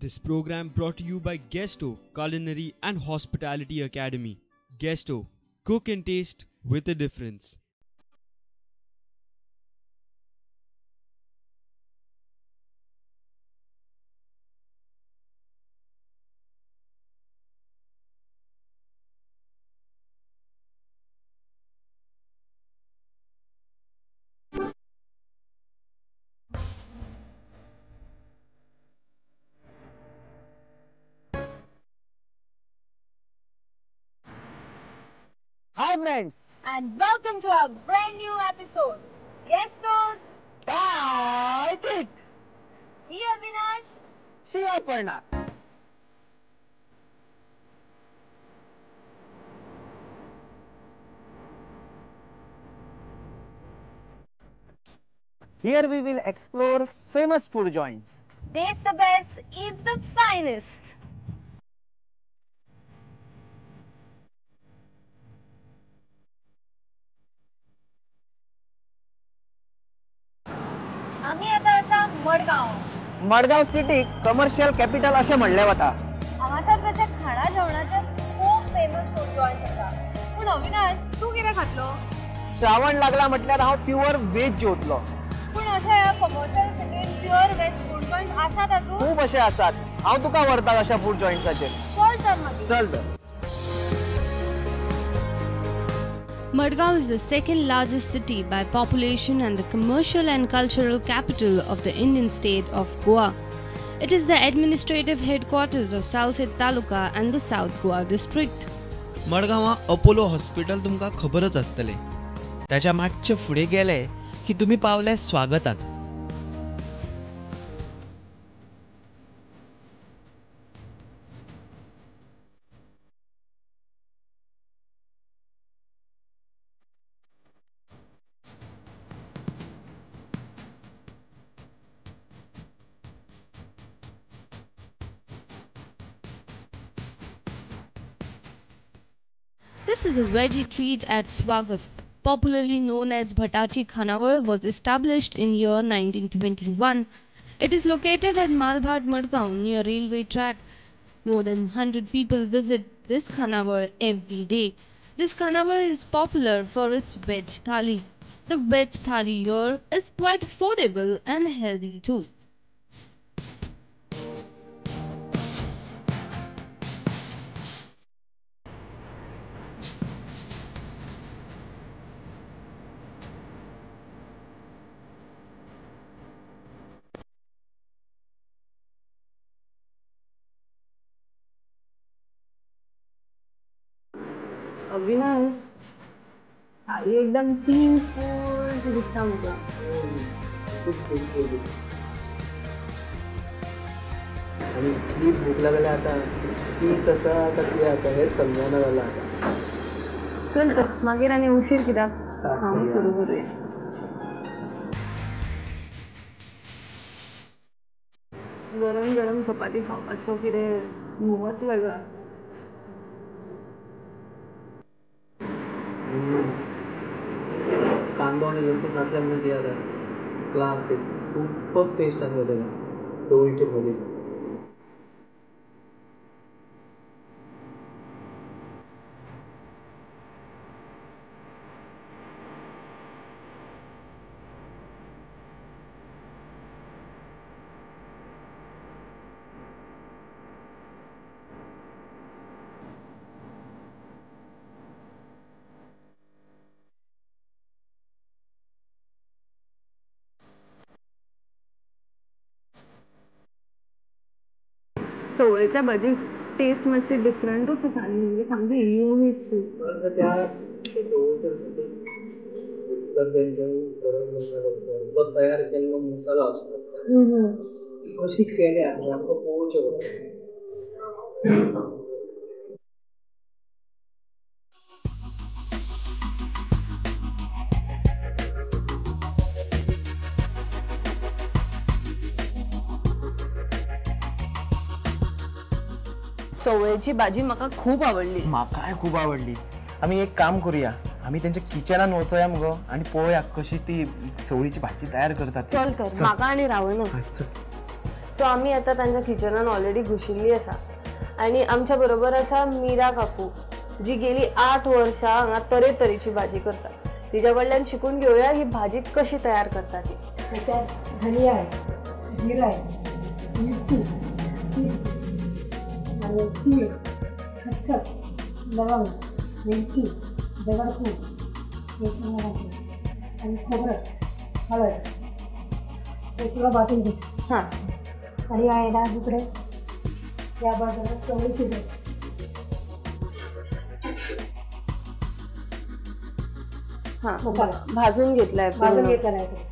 This program brought to you by Guesto Culinary and Hospitality Academy. Guesto, cook and taste with a difference. Hi friends! And welcome to our brand new episode. Guest host, Bite it! me Avinash. See you Aparna. Here we will explore famous food joints. Taste the best, eat the finest. आम्ही आता Madgaon. Madgaon city commercial capital असे म्हणले वता. हांगासर तशे खाणा जेवणाचे खूप फेमस फूड जॉइंट आसा. पूण अविनाश तू कितें खातलो? श्रावण लागला म्हटल्यार हांव प्युअर व्हेज जेवतलो. पूण अशे कमर्शियल सिटीन प्युअर वेज फूड जॉइंट आसात आजून? खूप असे आसात. हांव तुका व्हरता अशा फूड जॉइंट्साचेर. चल तर मागीर. चल तर. Madgaon is the second largest city by population and the commercial and cultural capital of the Indian state of Goa. It is the administrative headquarters of Salsett Taluka and the South Goa district. मडगांवा Apollo hospital तुमकां खबरच आसतलें. ताच्या मागचे फुडें गेले की तुमी पावले स्वागताक. This is a veggie treat at Swagat, popularly known as Bhatachi Khanawar, was established in year 1921. It is located at Malbhat Madgaon near railway track. More than 100 people visit this Khanawar every day. This Khanawar is popular for its veg thali. The veg thali here is quite affordable and healthy too. Avinash एकदम peaceful दिसता म्हाका. आणि इतली भूक लागल्या आता piece असा का कितें आसा हेच समजना जालां आता. चल तर मागीर आनी उशीर कित्याक? हांव सुरू करूया. गरम गरम चपाती खावपाचो कितें मुवत वेगळा. कांदो आणि लसूण घातल्या म्हणजे आता क्लासिक सुपर टेस्ट आसा त्याला ढवळीचे भरीत. चवळीच्या भाजी टेस्ट मातशी डिफरंटूच आसा आनी म्हणजे सामकी युनीक शी. त्या तयार केल्लो मसालो असतो कशी केल्या आमकां पळोवचें पडटा. चवळीची भाजी म्हाका खूप आवडली. म्हाकाय खूप आवडली. आम्ही एक काम करूया, आम्ही त्यांच्या किचनात वचूया मगो आणि पळोवया कशी ती चवळीची भाजी तयार करतात. चल तर म्हाका आनी रावना. सो आमी आतां तांच्या किचनान ऑलरेडी घुशिल्ली आसा आनी आमच्या बरोबर आसा मीरा काकू जी गेली 8 वर्सां हांगा तरेतरेची भाजी करता. तिच्या कडल्यान शिकून घेवया ही भाजी कशी तयार करता ती. त्याच्यात धनिया आहे, जिरा आहे, मिरची, आणि तीळ, खसखस, लवंग, वेलची, दगडफूल हे सगळं घातलं आणि खोबरं, हळद हे सगळं वाटून घेतलं. हां आणि आहे ना दुसरे या बाजूला चवळी शिजवली. हां मसाला भाजून घेतलाय भाजून घेतला नाही तो.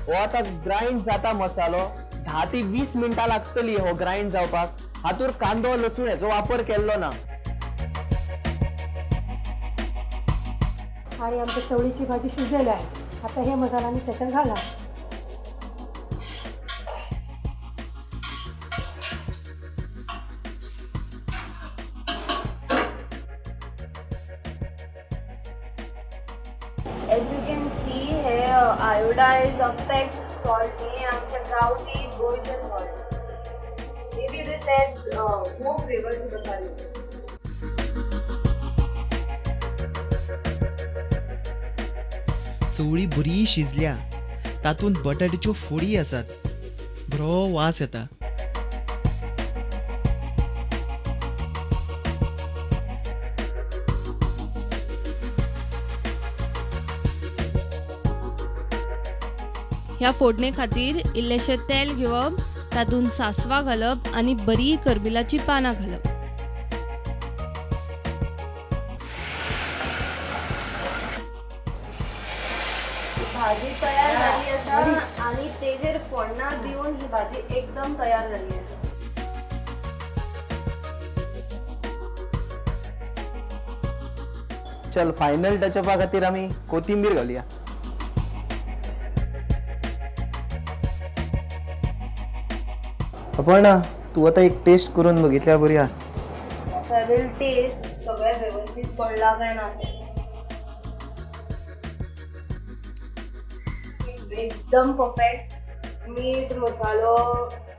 हो आता ग्राइंड जाता मसालो 10 ते 20 मिनिटां लागतली हो ग्राइंड जावपाक. हातूर कांदो लसूण हेचो वापर केल्लो ना. आणि आमच्या चवळीची भाजी शिजलेली आहे. आता हे मसाला मी त्याच्यात घाला. एज यू कॅन सी हे आयोडायज अफेक्ट सॉल्ट हे आमच्या गांवठी गोंयचे salt. May be this adds more flavour to the curry. चवळी बरी शिजल्या, तातूंत बटाट्याच्यो फोडी आसात, बरो वास येता. ह्या फोडणे खातीर इल्लेशें तेल घेवप, तातूंत सासवां घालप आनी बरी करबिलाची पानां घालप. भाजी तयार झाली आसा आणि तेजेर फोडणा दिवन ही भाजी एकदम तयार झाली आसा. चल फायनल टचअपा खातीर आमी कोथिंबीर घालुया. अपर्णा तू आता एक टेस्ट करून बघितल्या बरी हा. आय विल टेस्ट सगळें व्यवस्थित पडला काय ना ते. एकदम परफेक्ट. मीठ मसालो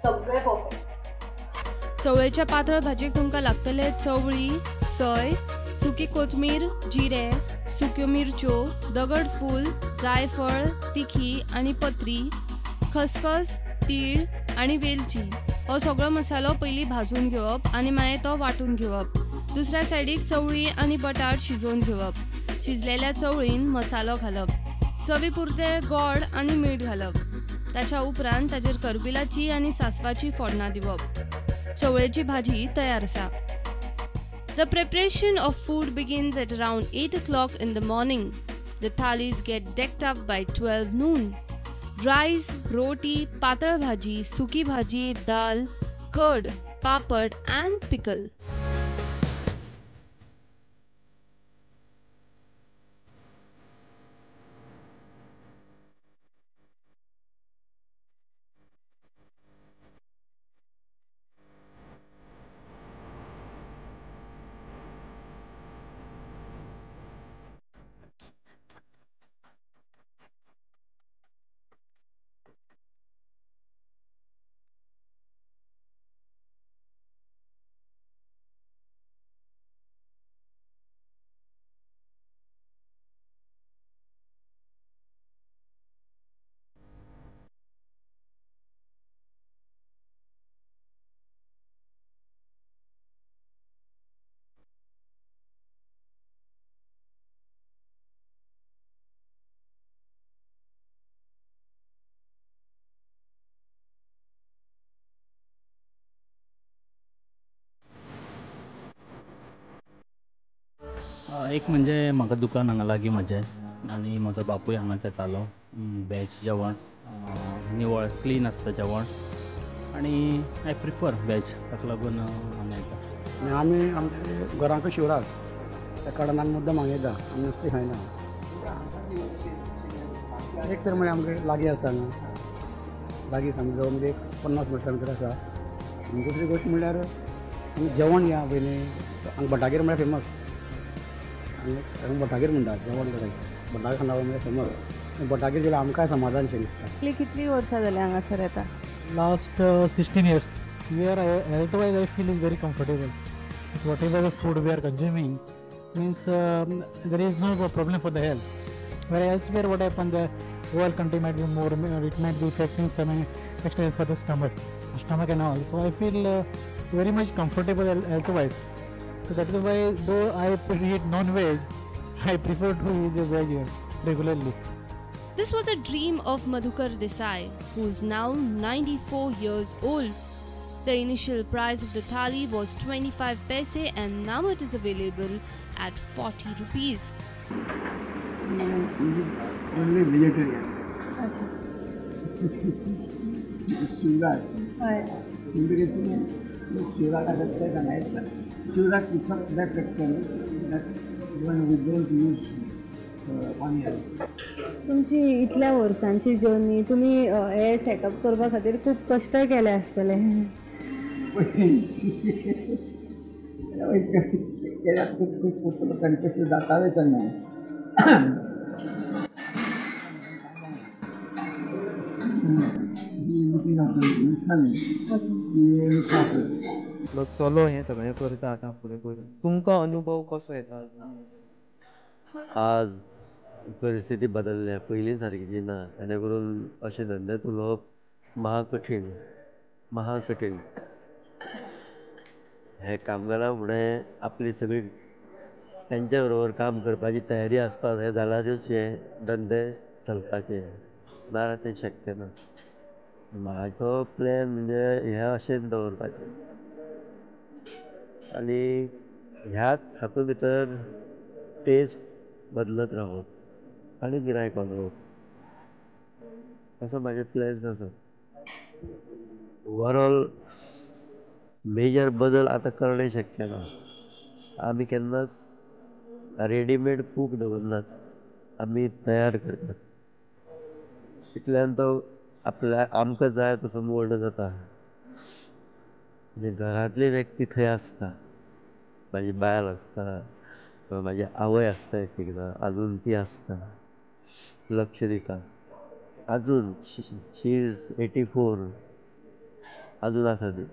सगळें परफेक्ट. चवळेच्या पातळ भाजयेक तुमकां लागतले चवळी, सय, सुकी कोथमीर, जिरे, सुक्यो मिरच्यो, दगडफूल, जायफळ, तिखी आनी पत्री, खसखस, तीळ आनी वेलची. हो सगळो मसालो पयलीं भाजून घेवप आनी मागीर तो वांटून घेवप. दुसऱ्या सायडीक चवळी आनी बटाट शिजोवन घेवप. शिजलेल्या चवळीन मसालो घालप. चवी पुरते गोड आनी मीठ घालप. ताच्या उपरांत ताचेर करबिलाची आनी सासवाची फोडणां दिवप. चवळेची भाजी तयार आसा. The preparation of food begins at around 8 o'clock in the morning. The thalis get decked up by 12 noon. Rice, roti, patal bhaji, suki bhaji, dal, curd, papad and pickle. एक म्हणजे म्हाका दुकान हांगा लागीं म्हजें आनी म्हजो बापूय हांगा येतालो. वॅज जेवण निवळ क्लीन आसता जेवण आनी आय प्रिफर वॅज, ताका लागून हांगा येता. आनी आमी आमच्या घरांक शिवराक त्या कारणान मुद्दम हांगा येता आमी नुस्तें खायना एक तर म्हळ्यार आमकां लागीं आसा हांगा लागीं सामकें जवळ म्हणजे 50 मिनटां भितर आसा आनी दुसरी गोश्ट म्हणल्यार आमी जेवण या पयलीं हांगा भटागेर म्हळ्यार फेमस हांगा भटागेर म्हणटात जेवण करायचं भटागेर खानावळ म्हळ्यार फेमस भटागेर गेल्यार आमकांय समाधान शें दिसता. कितलीं वर्सां जालीं हांगासर येता? Last 16 years. Where health-wise I feel is very comfortable. Whatever the food we are consuming means there is no problem for the health. Whereas elsewhere what happens, the whole country might be more, it might be affecting some extra for the stomach and all. So I feel very much comfortable health-wise. So that is why though I eat non-veg, I prefer to eat veg regularly. This was a dream of Madhukar Desai, who is now 94 years old. The initial price of the thali was 25 paise and now it is available at 40 rupees. Only vegetarian. अच्छा शिवराक हय म्हणजे शिवराक आता काय सांगायचं शिवराक picture that section even we don't use onion. तुमची इतल्या वर्सांची जर्नी तुमी हे सेटअप करपा खातीर खूब कश्ट केले आसतले. कंटेस्ट जाताले तेन्ना चलो हें सगळें करता आतां फुडें करून तुमकां अनुभव कसो येता? आज परिस्थिती बदलल्या पयलीं सारकीची ना तेणे करून अशें धंद्यात उलोवप महाकठीण हे कामगारां फुडें आपली सगळी तेंच्या बरोबर काम करपाची तयारी आसपाक जाय जाल्यारूच हे धंदे चलपाचे नाजाल्यार तें शक्य ना. म्हाजो प्लॅन म्हणजे हे अशेंच दवरपाचें आनी ह्याच हातूंत भितर टेस्ट बदलत रावप आनी गिरायक वाडोवप असो म्हाजे प्लॅन्स आसा. ओवरऑल मेजर बदल आतां करणें शक्य ना. आमी केन्नाच रेडीमेड कूक दवरनात, आमी तयार करतात. इतल्यान तो आपल्या आमकां जाय तसो मोल्ड जाता आनी घरांतली व्यक्ती थंय आसता, म्हाजी बायल आसता किंवां म्हाजी आवय आसता, एक एकदां आजून ती आसता, लक्ष दिता. आजून शी इज 84 आजून आसा ती.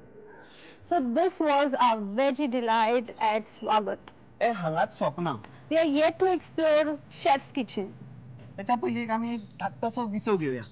So this was our veggie delight at Swagat. हे हांगाच सोंपना. We are yet to explore chef's kitchen. त्याच्या पयलीं एक आमी धाकटोसो विसव घेवया.